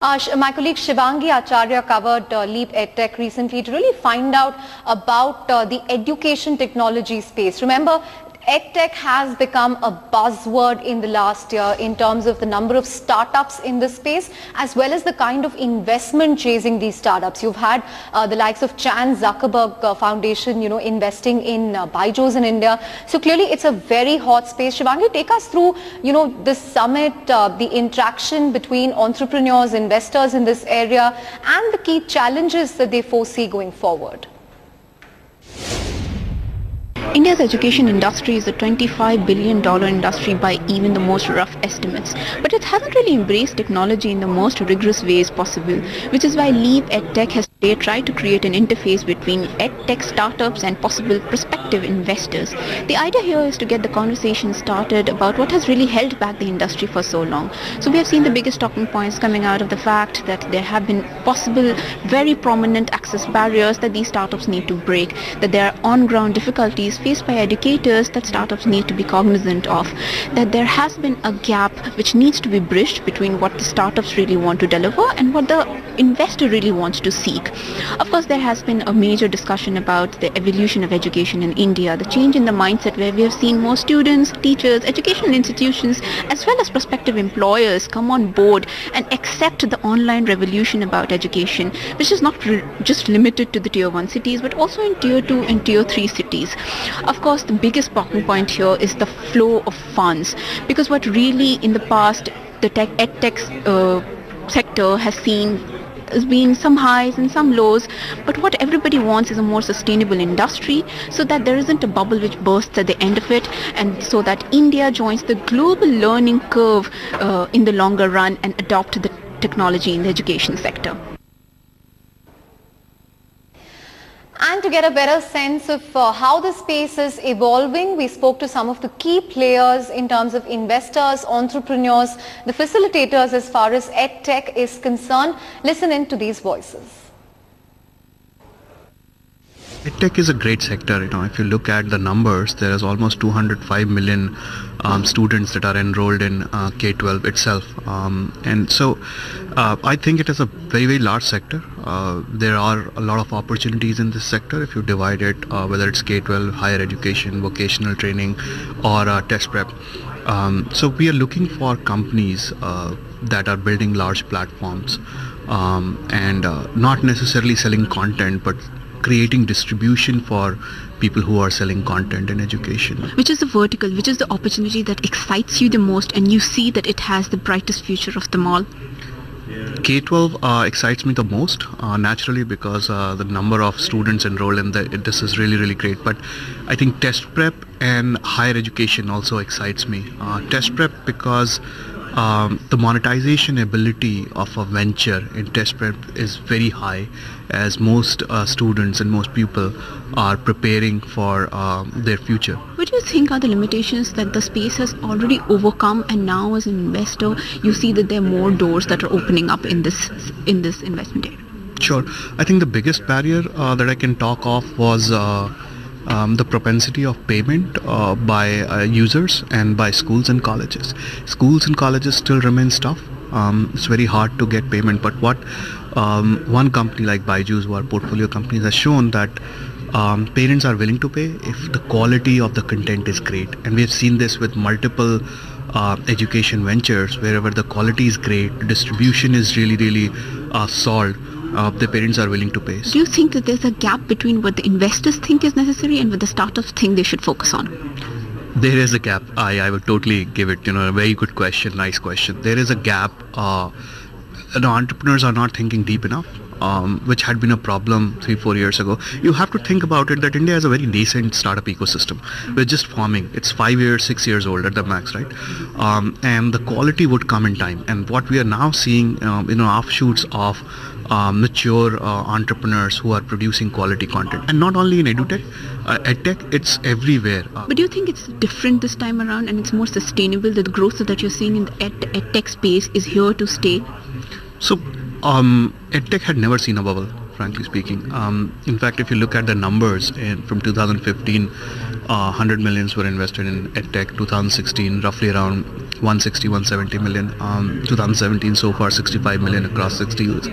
My colleague Shivangi Acharya covered Leap EdTech recently to really find out about the education technology space. Remember, EdTech has become a buzzword in the last year in terms of the number of startups in this space as well as the kind of investment chasing these startups. You've had the likes of Chan Zuckerberg Foundation, investing in Byju's in India. So clearly it's a very hot space. Shivangi, take us through, this summit, the interaction between entrepreneurs, investors in this area and the key challenges that they foresee going forward. India's education industry is a $25 billion industry by even the most rough estimates, but it hasn't really embraced technology in the most rigorous ways possible, which is why Leap EdTech has today tried to create an interface between EdTech startups and possible prospective investors. The idea here is to get the conversation started about what has really held back the industry for so long. So we have seen the biggest talking points coming out of the fact that there have been possible very prominent access barriers that these startups need to break, that there are on-ground difficulties faced by educators that startups need to be cognizant of, that there has been a gap which needs to be bridged between what the startups really want to deliver and what the investor really wants to seek. Of course, there has been a major discussion about the evolution of education in India, the change in the mindset where we have seen more students, teachers, educational institutions as well as prospective employers come on board and accept the online revolution about education, which is not just limited to the tier 1 cities but also in tier 2 and tier 3 cities. Of course, the biggest talking point here is the flow of funds, because what really in the past the edtech sector has seen has been some highs and some lows, but what everybody wants is a more sustainable industry so that there isn't a bubble which bursts at the end of it, and so that India joins the global learning curve in the longer run and adopt the technology in the education sector. And to get a better sense of how the space is evolving, we spoke to some of the key players in terms of investors, entrepreneurs, the facilitators as far as EdTech is concerned. Listen in to these voices. EdTech is a great sector. If you look at the numbers, there is almost 205 million students that are enrolled in K-12 itself, and so I think it is a very, very large sector. There are a lot of opportunities in this sector if you divide it, whether it's K-12, higher education, vocational training, or test prep. So we are looking for companies that are building large platforms and not necessarily selling content, but creating distribution for people who are selling content in education. Which is the vertical, which is the opportunity that excites you the most and you see that it has the brightest future of them all? K-12 excites me the most, naturally, because the number of students enrolled in this is really, really great. But I think test prep and higher education also excites me. Test prep because the monetization ability of a venture in test prep is very high, as most students and most people are preparing for their future. What do you think are the limitations that the space has already overcome, and now as an investor you see that there are more doors that are opening up in this investment area? Sure. I think the biggest barrier that I can talk of was the propensity of payment by users and by schools and colleges. Schools and colleges still remain tough. It's very hard to get payment, but what one company like Byju's, who are portfolio companies, has shown that parents are willing to pay if the quality of the content is great, and we have seen this with multiple education ventures. Wherever the quality is great, the distribution is really, really solid, the parents are willing to pay. Do you think that there's a gap between what the investors think is necessary and what the startups think they should focus on? There is a gap. I would totally give it, a very good question, nice question. There is a gap. Entrepreneurs are not thinking deep enough, which had been a problem 3-4 years ago. You have to think about it that India is a very nascent startup ecosystem. We're just forming. It's 5 years, 6 years old at the max, right? And the quality would come in time. And what we are now seeing, offshoots of mature entrepreneurs who are producing quality content, and not only in edtech, it's everywhere. But do you think it's different this time around and it's more sustainable, that the growth that you're seeing in the edtech space is here to stay? So edtech had never seen a bubble. frankly speaking. In fact, if you look at the numbers from 2015, 100 millions were invested in edtech. 2016, roughly around 160, 170 million. 2017, so far 65 million across 6 deals.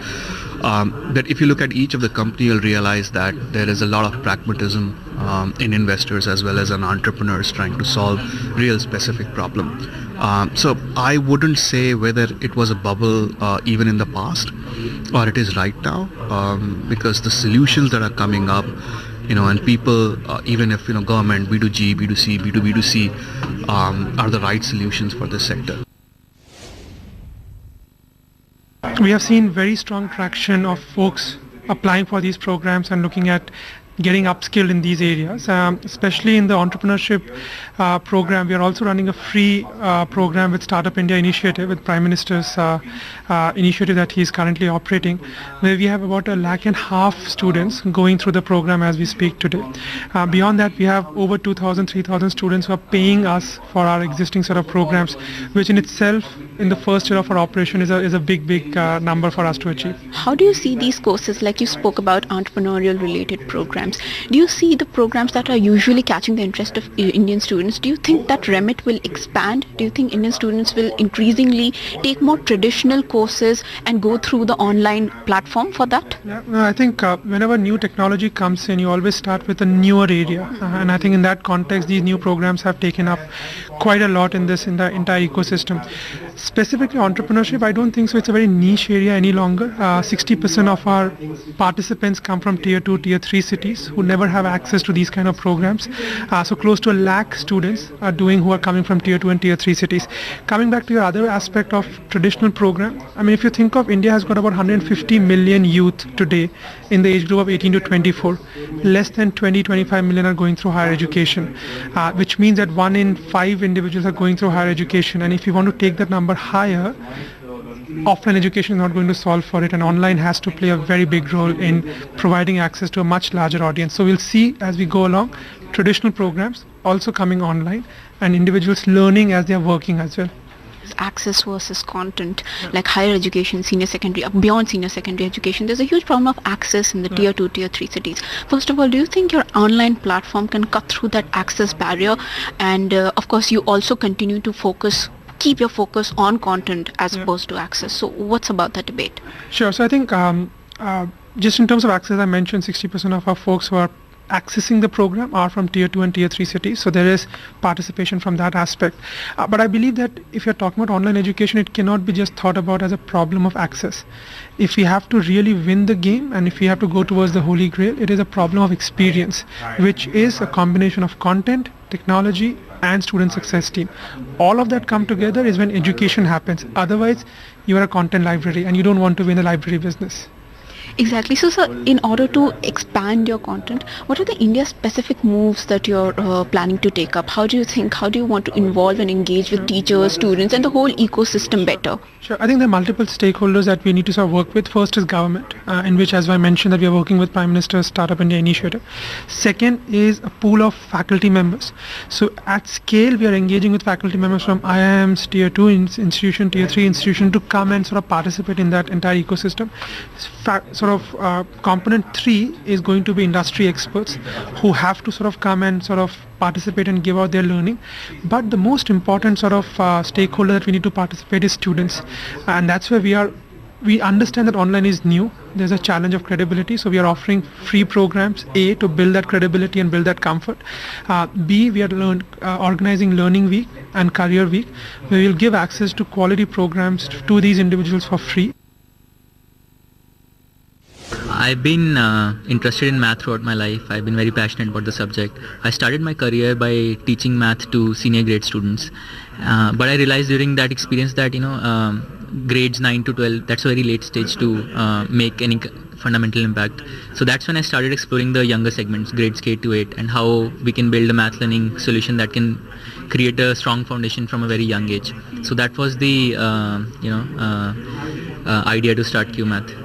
But if you look at each of the company, you'll realize that there is a lot of pragmatism in investors as well as in entrepreneurs trying to solve real specific problem. So I wouldn't say whether it was a bubble even in the past or it is right now, because the solutions that are coming up, and people, even if government, B2G, B2C, B2B2C, are the right solutions for this sector. We have seen very strong traction of folks applying for these programs and looking at getting upskilled in these areas, especially in the entrepreneurship program. We are also running a free program with Startup India initiative, with Prime Minister's initiative that he is currently operating, where we have about 1.5 lakh students going through the program as we speak today. Beyond that, we have over 2,000, 3,000 students who are paying us for our existing set of programs, which in itself, in the first year of our operation, is a big number for us to achieve. How do you see these courses, like you spoke about entrepreneurial related programs? Do you see the programs that are usually catching the interest of Indian students? Do you think that remit will expand? Do you think Indian students will increasingly take more traditional courses and go through the online platform for that? Yeah, no, I think whenever new technology comes in, you always start with a newer area, and I think in that context, these new programs have taken up quite a lot in the entire ecosystem. Specifically entrepreneurship, I don't think so. It's a very niche area any longer. 60% of our participants come from tier 2, tier 3 cities who never have access to these kind of programs. So close to 1 lakh students who are coming from tier 2 and tier 3 cities. Coming back to your other aspect of traditional program, I mean, if you think of India has got about 150 million youth today in the age group of 18 to 24. Less than 20-25 million are going through higher education, which means that 1 in 5 individuals are going through higher education. And if you want to take that number higher, offline education is not going to solve for it, and online has to play a very big role in providing access to a much larger audience. So we'll see as we go along traditional programs also coming online and individuals learning as they are working as well. Access versus content, like higher education, senior secondary, beyond senior secondary education, there's a huge problem of access in the tier 2, tier 3 cities. First of all, do you think your online platform can cut through that access barrier? And of course, you also continue to keep your focus on content as opposed to access. So what's about that debate? Sure. So I think just in terms of access, I mentioned 60% of our folks who are accessing the program are from tier 2 and tier 3 cities, so there is participation from that aspect. But I believe that if you're talking about online education, it cannot be just thought about as a problem of access. If we have to really win the game and if we have to go towards the holy grail, it is a problem of experience, which is a combination of content, technology and student success team. All of that come together is when education happens. Otherwise, you are a content library and you don't want to be in the library business. Exactly. So, sir, in order to expand your content, what are the India-specific moves that you're planning to take up? How do you want to involve and engage with teachers, students, and the whole ecosystem better? Sure. I think there are multiple stakeholders that we need to sort of work with. First is government, in which, as I mentioned, that we are working with Prime Minister's Startup India initiative. Second is a pool of faculty members. So, at scale, we are engaging with faculty members from IIMs, tier 2 institution, tier 3 institution to come and sort of participate in that entire ecosystem. Component 3 is going to be industry experts who have to sort of come and sort of participate and give out their learning. But the most important sort of stakeholder that we need to participate is students, and that's where we understand that online is new. There's a challenge of credibility, so we are offering free programs, A, to build that credibility and build that comfort. B, we are organizing Learning Week and Career Week, where we'll give access to quality programs to these individuals for free. I've been interested in math throughout my life. I've been very passionate about the subject. I started my career by teaching math to senior grade students, but I realized during that experience that grades 9 to 12, that's a very late stage to make any fundamental impact. So that's when I started exploring the younger segments, grades K to 8, and how we can build a math learning solution that can create a strong foundation from a very young age. So that was the idea to start QMath.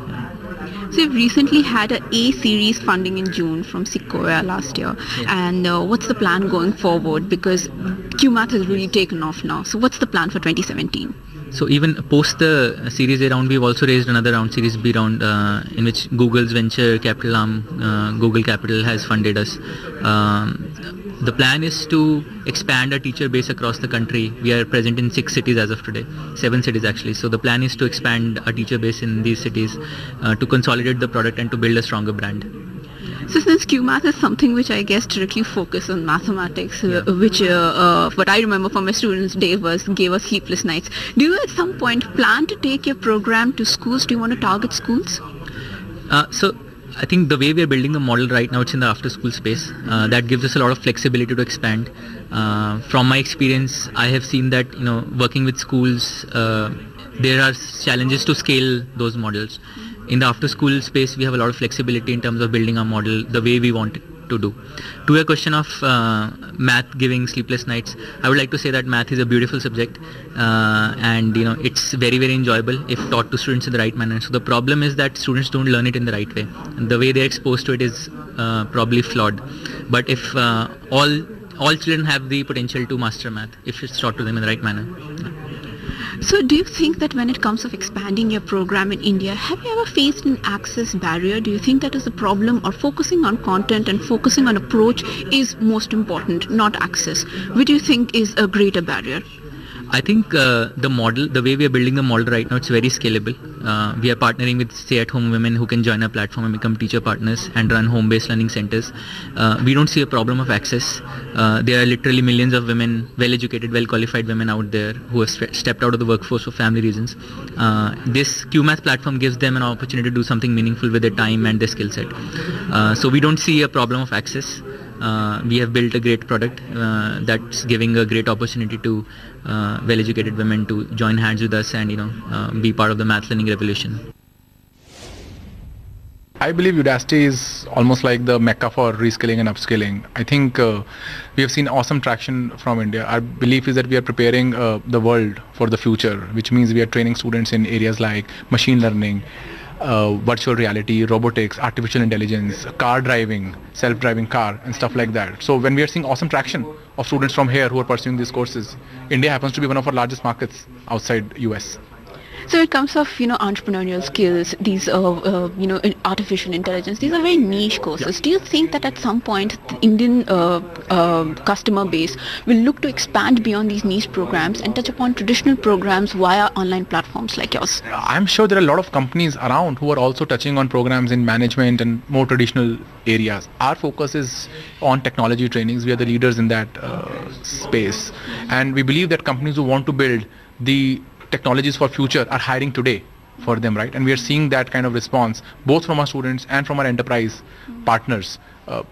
So you've recently had a A-series funding in June from Sequoia last year. And what's the plan going forward? Because QMath has really taken off now. So what's the plan for 2017? So even post the Series A round, we've also raised another round, Series B round, in which Google's venture capital arm, Google Capital, has funded us. The plan is to expand our teacher base across the country. We are present in 6 cities as of today, 7 cities actually. So the plan is to expand our teacher base in these cities, to consolidate the product and to build a stronger brand. So since QMath is something which I guess directly focus on mathematics, which what I remember from my students' day gave us sleepless nights. Do you at some point plan to take your program to schools? Do you want to target schools? So I think the way we are building the model right now, it's in the after school space. That gives us a lot of flexibility to expand. From my experience, I have seen that, working with schools, there are challenges to scale those models. In the after school space, we have a lot of flexibility in terms of building our model the way we want it to do. To your question of math giving sleepless nights, I would like to say that math is a beautiful subject, and it's very, very enjoyable if taught to students in the right manner. So the problem is that students don't learn it in the right way. And the way they're exposed to it is probably flawed. But if all children have the potential to master math if it's taught to them in the right manner. So do you think that when it comes of expanding your program in India, have you ever faced an access barrier? Do you think that is a problem, or focusing on content and focusing on approach is most important, not access? Which do you think is a greater barrier? I think the way we are building the model right now, it's very scalable. We are partnering with stay-at-home women who can join our platform and become teacher partners and run home-based learning centers. We don't see a problem of access. There are literally millions of women, well-educated, well-qualified women out there who have stepped out of the workforce for family reasons. This QMath platform gives them an opportunity to do something meaningful with their time and their skill set. So we don't see a problem of access. We have built a great product that's giving a great opportunity to well-educated women to join hands with us and be part of the math learning revolution. I believe Udacity is almost like the mecca for reskilling and upskilling. I think we have seen awesome traction from India. Our belief is that we are preparing the world for the future, which means we are training students in areas like machine learning, virtual reality, robotics, artificial intelligence, car driving, self-driving car, and stuff like that. So when we are seeing awesome traction of students from here who are pursuing these courses, India happens to be one of our largest markets outside US. So it comes of entrepreneurial skills, these artificial intelligence. These are very niche courses. Yeah. Do you think that at some point the Indian customer base will look to expand beyond these niche programs and touch upon traditional programs via online platforms like yours? I'm sure there are a lot of companies around who are also touching on programs in management and more traditional areas. Our focus is on technology trainings. We are the leaders in that space, and we believe that companies who want to build the technologies for future are hiring today for them, right? And we are seeing that kind of response both from our students and from our enterprise partners.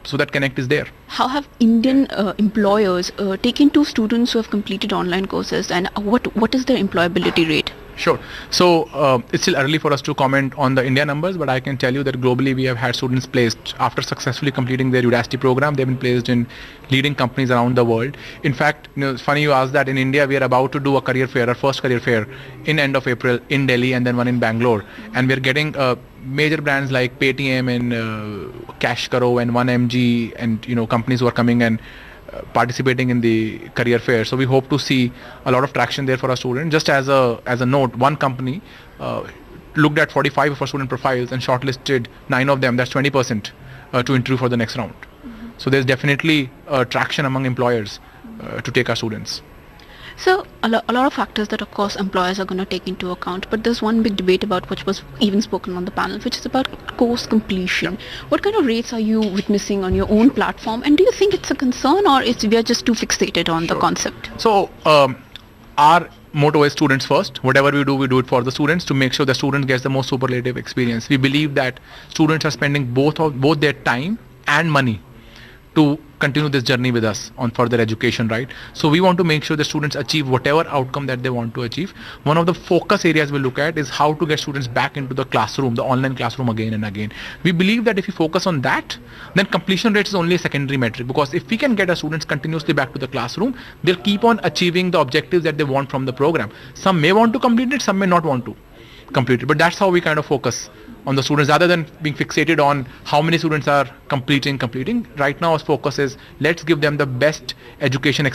So that connect is there. How have Indian employers taken to students who have completed online courses, and what is their employability rate? Sure. So it's still early for us to comment on the India numbers, but I can tell you that globally we have had students placed after successfully completing their Udacity program. They've been placed in leading companies around the world. In fact, it's funny you asked that. In India, we are about to do a career fair, our first career fair, in end of April in Delhi, and then one in Bangalore. And we're getting major brands like Paytm and Cash Karo and 1MG and companies who are coming and participating in the career fair. So we hope to see a lot of traction there for our students. Just as a note, one company looked at 45 of our student profiles and shortlisted 9 of them, that's 20%, to interview for the next round. So there's definitely traction among employers to take our students. So a lot of factors that of course employers are going to take into account, but there's one big debate about which was even spoken on the panel, which is about course completion. Yeah. What kind of rates are you witnessing on your own platform, and do you think it's a concern, or we are just too fixated on the concept? So our motto is students first. Whatever we do it for the students, to make sure the student gets the most superlative experience. We believe that students are spending both their time and money to continue this journey with us on further education, right? So we want to make sure the students achieve whatever outcome that they want to achieve. One of the focus areas we look at is how to get students back into the classroom, the online classroom again and again. We believe that if we focus on that, then completion rates is only a secondary metric, because if we can get our students continuously back to the classroom, they'll keep on achieving the objectives that they want from the program. Some may want to complete it, some may not want to complete it, but that's how we kind of focus on the students rather than being fixated on how many students are completing. Right now our focus is let's give them the best education experience